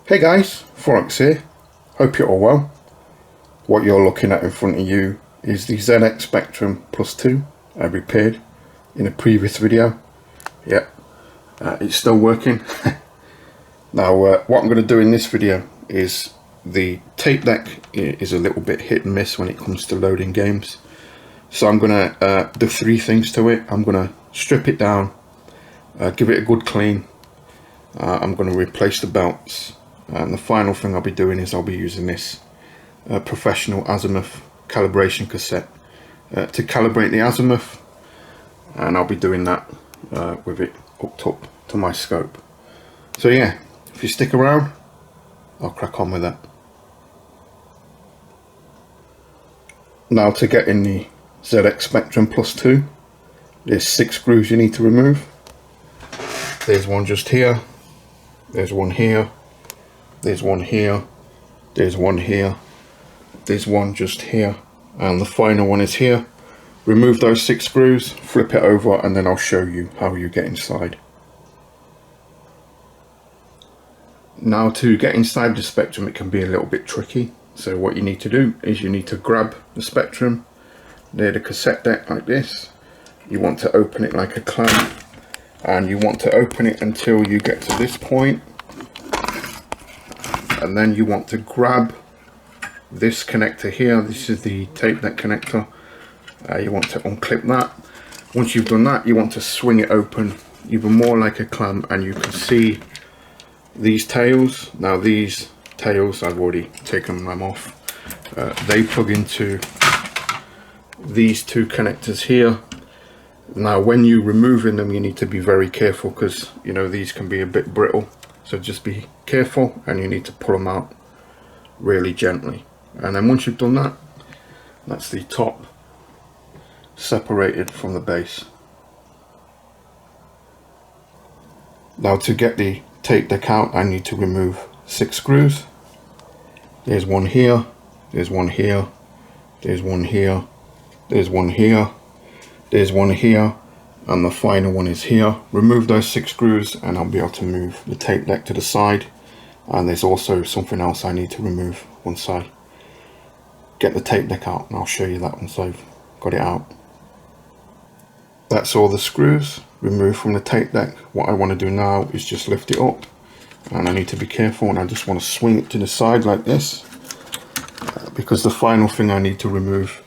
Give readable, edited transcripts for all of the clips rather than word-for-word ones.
Hey guys, Forex here. Hope you're all well. What you're looking at in front of you is the ZX Spectrum Plus 2 I repaired in a previous video. Yep, it's still working. Now what I'm going to do in this video is the tape deck is a little bit hit and miss when it comes to loading games. So I'm going to do three things to it. I'm going to strip it down, give it a good clean. I'm going to replace the belts. And the final thing I'll be doing is I'll be using this professional azimuth calibration cassette to calibrate the azimuth, and I'll be doing that with it hooked up to my scope. So yeah, if you stick around, I'll crack on with that. Now to get in the ZX Spectrum Plus 2, there's 6 screws you need to remove. There's one just here, there's one here, there's one here, there's one here, there's one just here, and the final one is here. Remove those 6 screws, flip it over, and then I'll show you how you get inside. Now to get inside the Spectrum, it can be a little bit tricky. So what you need to do is you need to grab the Spectrum near the cassette deck like this. You want to open it like a clam, and you want to open it until you get to this point. And then you want to grab this connector here. This is the tape deck connector. You want to unclip that. Once you've done that, you want to swing it open even more like a clam, and you can see these tails. Now these tails, I've already taken them off. They plug into these 2 connectors here. Now when you're removing them, you need to be very careful, because you know these can be a bit brittle. So just be careful, and you need to pull them out really gently. And then once you've done that, that's the top separated from the base. Now to get the tape deck out, I need to remove 6 screws. There's one here, there's one here, there's one here, there's one here, there's one here, and the final one is here. Remove those 6 screws and I'll be able to move the tape deck to the side. And there's also something else I need to remove once I get the tape deck out, and I'll show you that once I've got it out. That's all the screws removed from the tape deck. What I want to do now is just lift it up, and I need to be careful, and I just want to swing it to the side like this, because the final thing I need to remove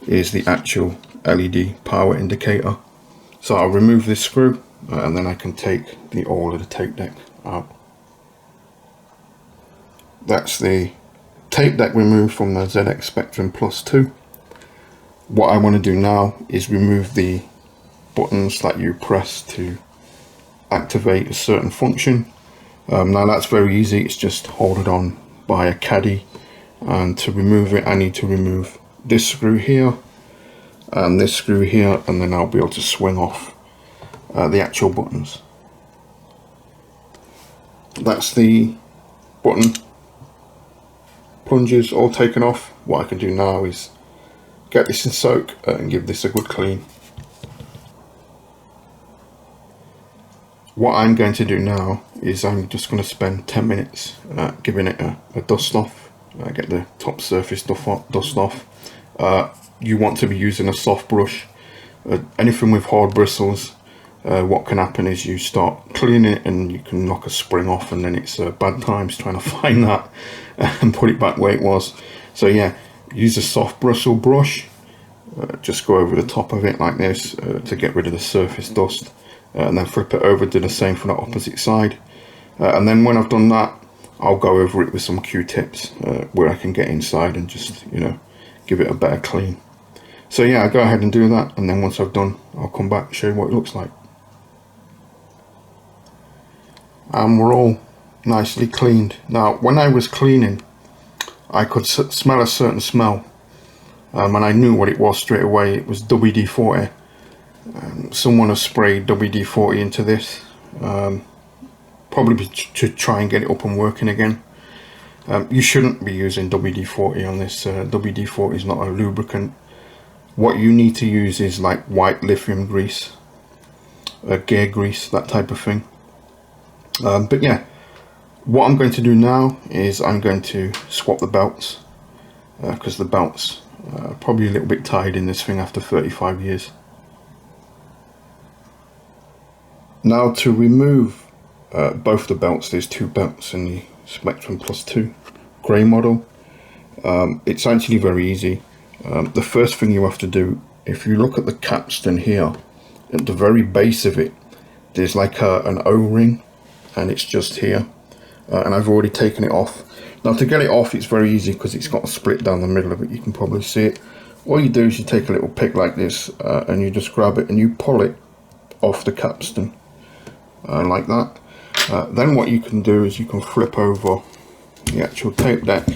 is the actual LED power indicator. So I'll remove this screw, and then I can take the all of the tape deck out. That's the tape deck removed from the ZX Spectrum Plus 2. What I want to do now is remove the buttons that you press to activate a certain function. Now that's very easy, it's just hold it on by a caddy, and to remove it I need to remove this screw here and this screw here, and then I'll be able to swing off the actual buttons. That's the button plungers all taken off. What I can do now is get this in soak and give this a good clean. What I'm going to do now is I'm just going to spend 10 minutes giving it a dust off, get the top surface dust off. You want to be using a soft brush. Anything with hard bristles, what can happen is you start cleaning it and you can knock a spring off, and then it's bad times trying to find that and put it back where it was. So yeah, use a soft bristle brush, just go over the top of it like this to get rid of the surface dust, and then flip it over, do the same for the opposite side, and then when I've done that, I'll go over it with some Q-tips where I can get inside and just, you know, give it a better clean. So yeah, I'll go ahead and do that, and then once I've done, I'll come back and show you what it looks like. And we're all nicely cleaned. Now when I was cleaning, I could smell a certain smell, and I knew what it was straight away. It was WD-40. Someone has sprayed WD-40 into this, probably to try and get it up and working again. You shouldn't be using WD-40 on this. WD-40 is not a lubricant. What you need to use is like white lithium grease, gear grease, that type of thing. But yeah, What I'm going to do now is I'm going to swap the belts, because the belts are probably a little bit tired in this thing after 35 years. Now to remove both the belts, there's two belts in the Spectrum Plus 2 grey model. It's actually very easy. The first thing you have to do, if you look at the capstan here, at the very base of it, there's like an O-ring, and it's just here. And I've already taken it off. Now to get it off, it's very easy because it's got a split down the middle of it. You can probably see it. All you do is you take a little pick like this, and you just grab it and you pull it off the capstan, like that. Then what you can do is you can flip over the actual tape deck,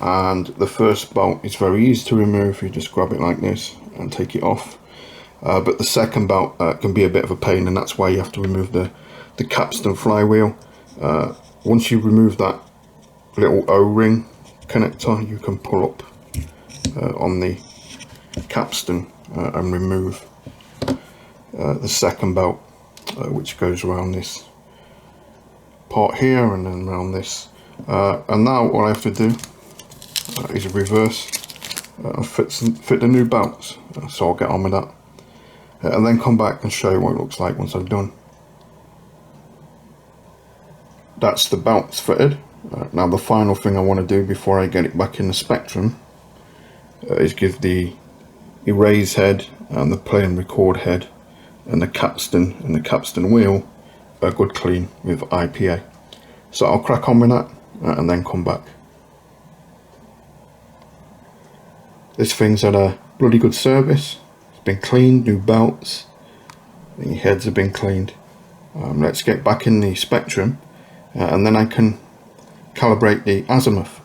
and the first bolt is very easy to remove. You just grab it like this and take it off. But the second bolt can be a bit of a pain, and that's why you have to remove the capstan flywheel. Once you remove that little O-ring connector, you can pull up on the capstan and remove the second belt, which goes around this part here and then around this. And now all I have to do is reverse and fit the new belts. So I'll get on with that, and then come back and show you what it looks like once I've done. That's the belts fitted. Now the final thing I want to do before I get it back in the Spectrum is give the erase head and the play and record head and the capstan wheel a good clean with IPA. So I'll crack on with that and then come back. This thing's had a bloody good service. It's been cleaned, new belts, the heads have been cleaned. Let's get back in the Spectrum, and then I can calibrate the azimuth.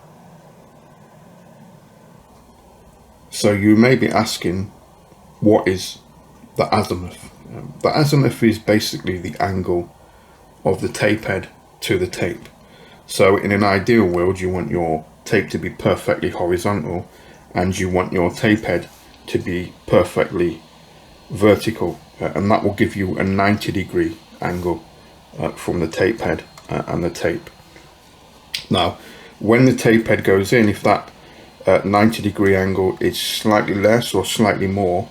So you may be asking, what is the azimuth? The azimuth is basically the angle of the tape head to the tape. So in an ideal world, you want your tape to be perfectly horizontal, and you want your tape head to be perfectly vertical, and that will give you a 90-degree angle from the tape head and the tape. Now when the tape head goes in, if that 90-degree angle is slightly less or slightly more,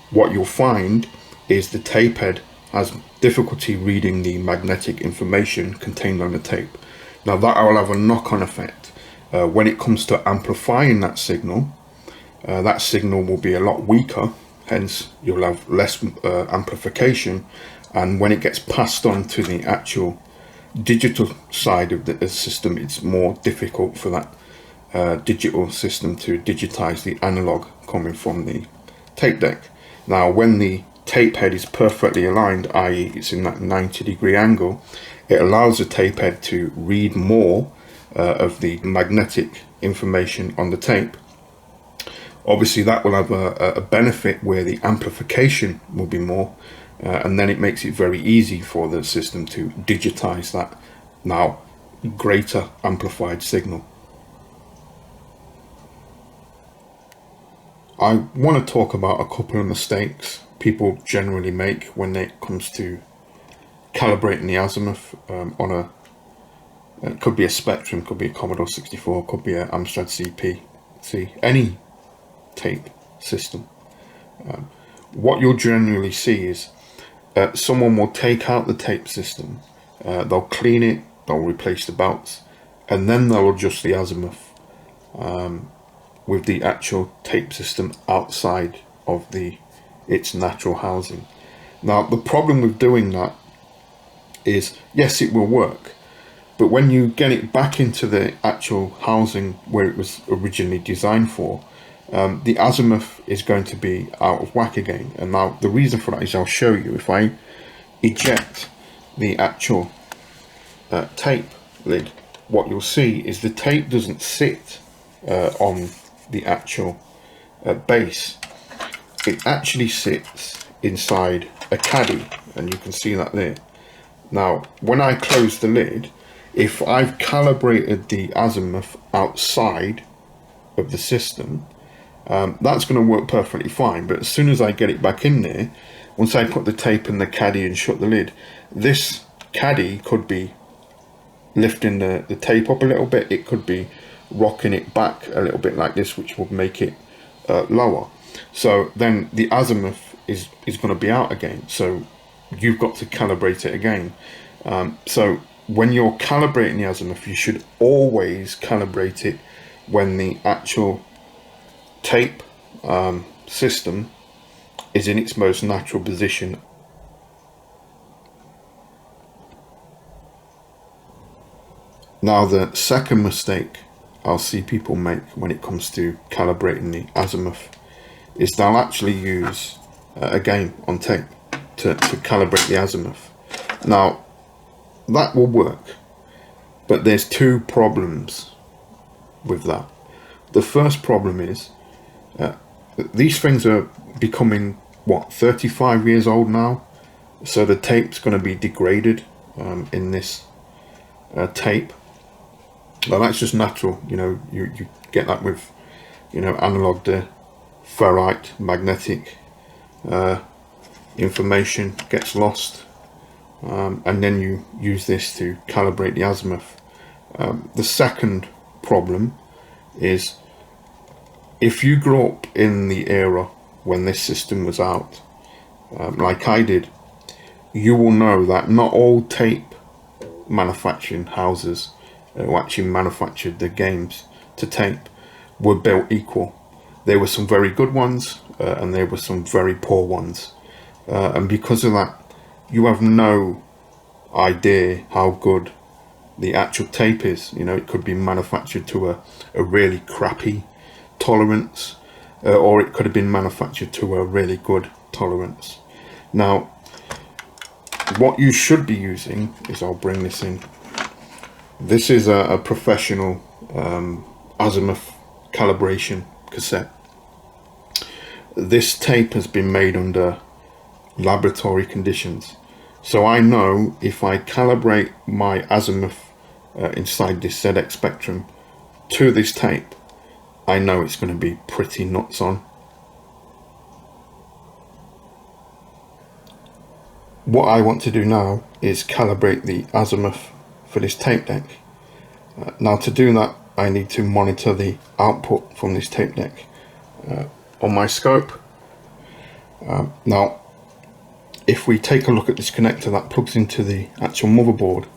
what you'll find is the tape head has difficulty reading the magnetic information contained on the tape. Now that will have a knock-on effect. When it comes to amplifying that signal will be a lot weaker, hence you'll have less amplification, and when it gets passed on to the actual digital side of the system, it's more difficult for that digital system to digitize the analog coming from the tape deck. Now when the tape head is perfectly aligned, i.e. it's in that 90-degree angle, it allows the tape head to read more of the magnetic information on the tape. Obviously that will have a benefit where the amplification will be more, and then it makes it very easy for the system to digitize that now greater amplified signal. I want to talk about a couple of mistakes people generally make when it comes to calibrating the azimuth on a, it could be a Spectrum, could be a Commodore 64, could be an Amstrad CP, any tape system. What you'll generally see is someone will take out the tape system, they'll clean it, they'll replace the belts, and then they'll adjust the azimuth with the actual tape system outside of its natural housing. Now the problem with doing that is, yes, it will work, but when you get it back into the actual housing where it was originally designed for, the azimuth is going to be out of whack again. And now the reason for that is, I'll show you. If I eject the actual tape lid, what you'll see is the tape doesn't sit on the actual base. It actually sits inside a caddy, and you can see that there. Now when I close the lid, if I've calibrated the azimuth outside of the system, that's going to work perfectly fine. But as soon as I get it back in there, once I put the tape in the caddy and shut the lid, this caddy could be lifting the tape up a little bit, it could be rocking it back a little bit like this, which would make it lower. So then the azimuth is going to be out again, so you've got to calibrate it again. So when you're calibrating the azimuth, you should always calibrate it when the actual tape system is in its most natural position. Now the second mistake I'll see people make when it comes to calibrating the azimuth is they'll actually use a game on tape to calibrate the azimuth. Now that will work, but there's two problems with that. The first problem is these things are becoming, what, 35 years old now, so the tape's going to be degraded in this tape. Well, that's just natural, you know. You get that with, you know, analog, the ferrite, magnetic information gets lost, and then you use this to calibrate the azimuth. The second problem is, if you grew up in the era when this system was out, like I did, you will know that not all tape manufacturing houses who actually manufactured the games to tape were built equal. There were some very good ones and there were some very poor ones, and because of that you have no idea how good the actual tape is. You know, it could be manufactured to a really crappy tolerance, or it could have been manufactured to a really good tolerance. Now what you should be using is, I'll bring this in, this is a professional azimuth calibration cassette. This tape has been made under laboratory conditions, so I know if I calibrate my azimuth inside this ZX Spectrum to this tape, I know it's going to be pretty nuts on. What I want to do now is calibrate the azimuth for this tape deck. Now to do that, I need to monitor the output from this tape deck on my scope. Now if we take a look at this connector that plugs into the actual motherboard,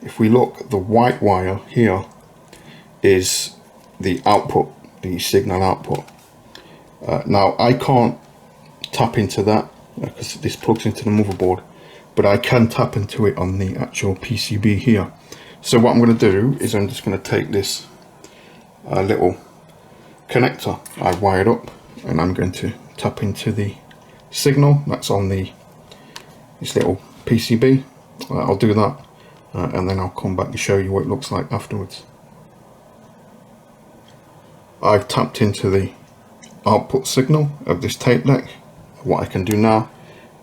if we look, the white wire here is the output, the signal output. Now I can't tap into that because this plugs into the motherboard, but I can tap into it on the actual PCB here. So what I'm going to do is I'm just going to take this little connector I've wired up, and I'm going to tap into the signal that's on this little PCB. I'll do that and then I'll come back and show you what it looks like afterwards. I've tapped into the output signal of this tape deck. What I can do now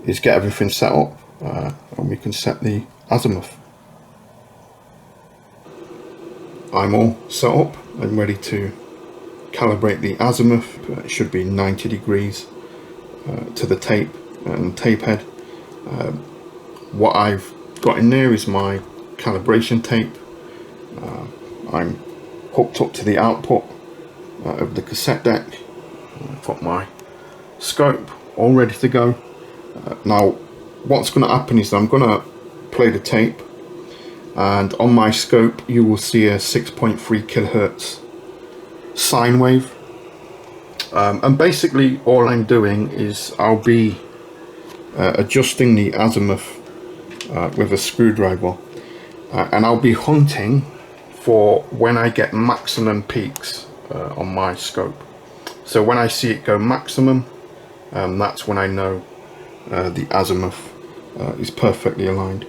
is get everything set up and we can set the azimuth. I'm all set up and ready to calibrate the azimuth. It should be 90 degrees to the tape and tape head. What I've got in there is my calibration tape. I'm hooked up to the output of the cassette deck. I've got my scope all ready to go. Now what's going to happen is I'm going to play the tape, and on my scope you will see a 6.3 kilohertz sine wave, and basically all I'm doing is I'll be adjusting the azimuth with a screwdriver, and I'll be hunting for when I get maximum peaks on my scope. So when I see it go maximum, that's when I know the azimuth is perfectly aligned.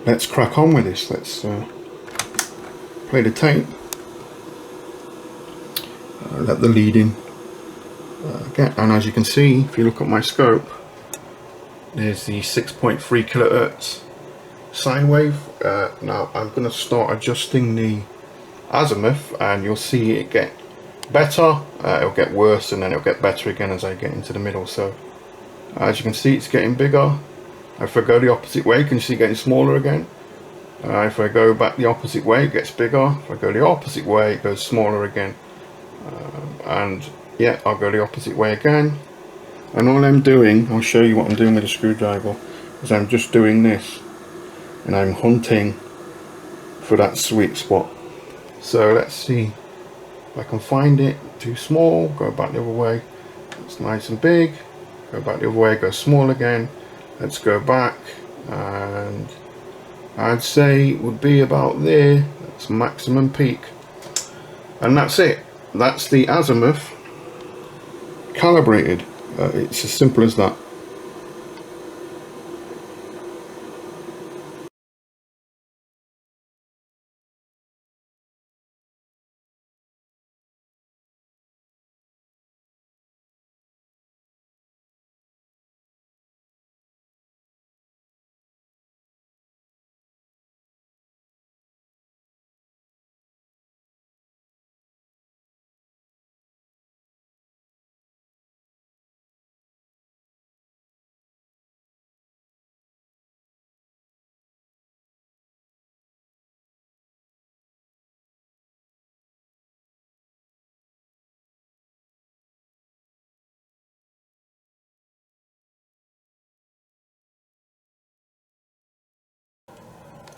Let's crack on with this. Let's play the tape, let the lead in again, and as you can see, if you look at my scope, there's the 6.3 kilohertz sine wave. Now I'm going to start adjusting the azimuth and you'll see it get better, it'll get worse, and then it'll get better again as I get into the middle. So as you can see, it's getting bigger If I go the opposite way, can you see it getting smaller again? If I go back the opposite way, it gets bigger. If I go the opposite way, it goes smaller again. And yeah, I'll go the opposite way again. And all I'm doing, I'll show you what I'm doing with a screwdriver, is I'm just doing this. And I'm hunting for that sweet spot. So let's see if I can find it. Too small, go back the other way. It's nice and big. Go back the other way, go small again. Let's go back, and I'd say it would be about there. That's maximum peak. And that's it. That's the azimuth calibrated. It's as simple as that.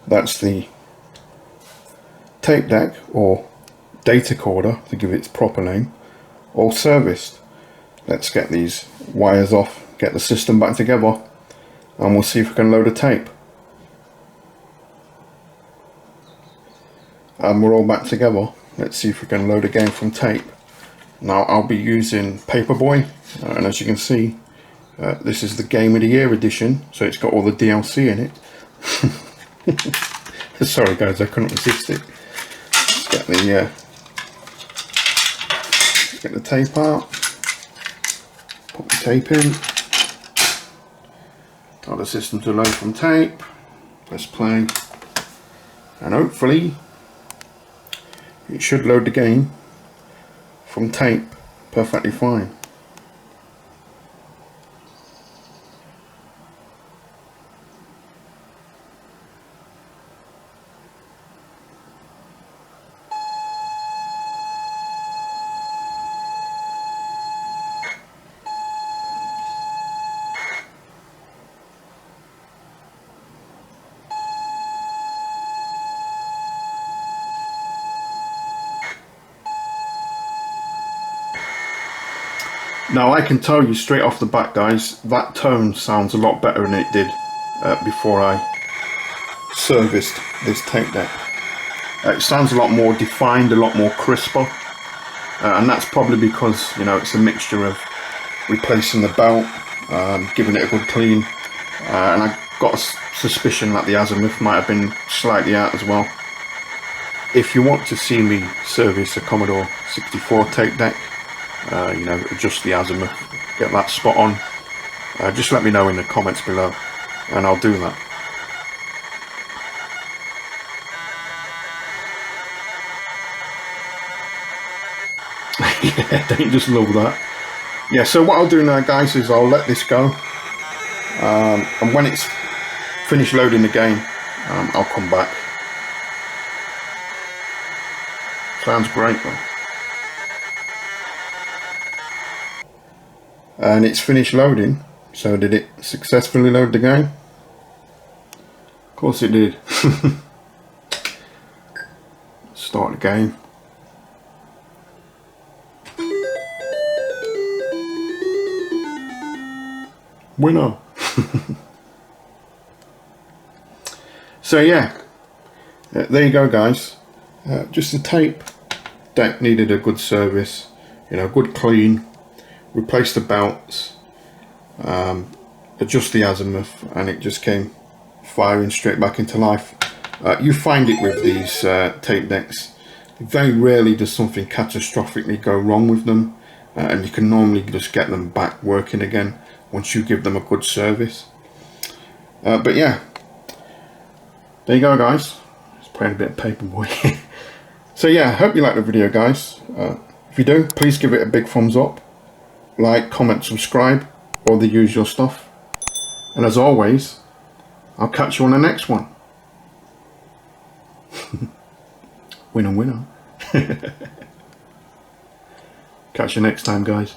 That's the tape deck, or DataCorder to give it its proper name, all serviced. Let's get these wires off, get the system back together, and we'll see if we can load a tape. And we're all back together. Let's see if we can load a game from tape. Now I'll be using Paperboy, and as you can see, this is the Game of the Year edition, so it's got all the DLC in it. Sorry guys, I couldn't resist it. Let's get the tape out. Put the tape in. Tell the system to load from tape. Press play. And hopefully it should load the game from tape perfectly fine. Now I can tell you straight off the bat guys, that tone sounds a lot better than it did before I serviced this tape deck. It sounds a lot more defined, a lot more crisper, and that's probably because, you know, it's a mixture of replacing the belt, giving it a good clean, and I got a suspicion that the azimuth might have been slightly out as well. If you want to see me service a Commodore 64 tape deck, you know, adjust the azimuth, get that spot on, just let me know in the comments below and I'll do that. Yeah, don't you just love that? Yeah, so what I'll do now guys is I'll let this go, and when it's finished loading the game, I'll come back. Sounds great though. And it's finished loading. So did it successfully load the game? Of course it did. Start the game. Winner. So yeah, there you go guys. Just the tape deck needed a good service, you know, good clean. Replace the belts, adjust the azimuth, and it just came firing straight back into life. You find it with these tape decks. Very rarely does something catastrophically go wrong with them, and you can normally just get them back working again once you give them a good service. But yeah, there you go guys. Just playing a bit of Paperboy. So yeah, I hope you like the video guys. If you do, please give it a big thumbs up. Like, comment, subscribe, all the usual stuff. And as always, I'll catch you on the next one. Winner, winner. Catch you next time, guys.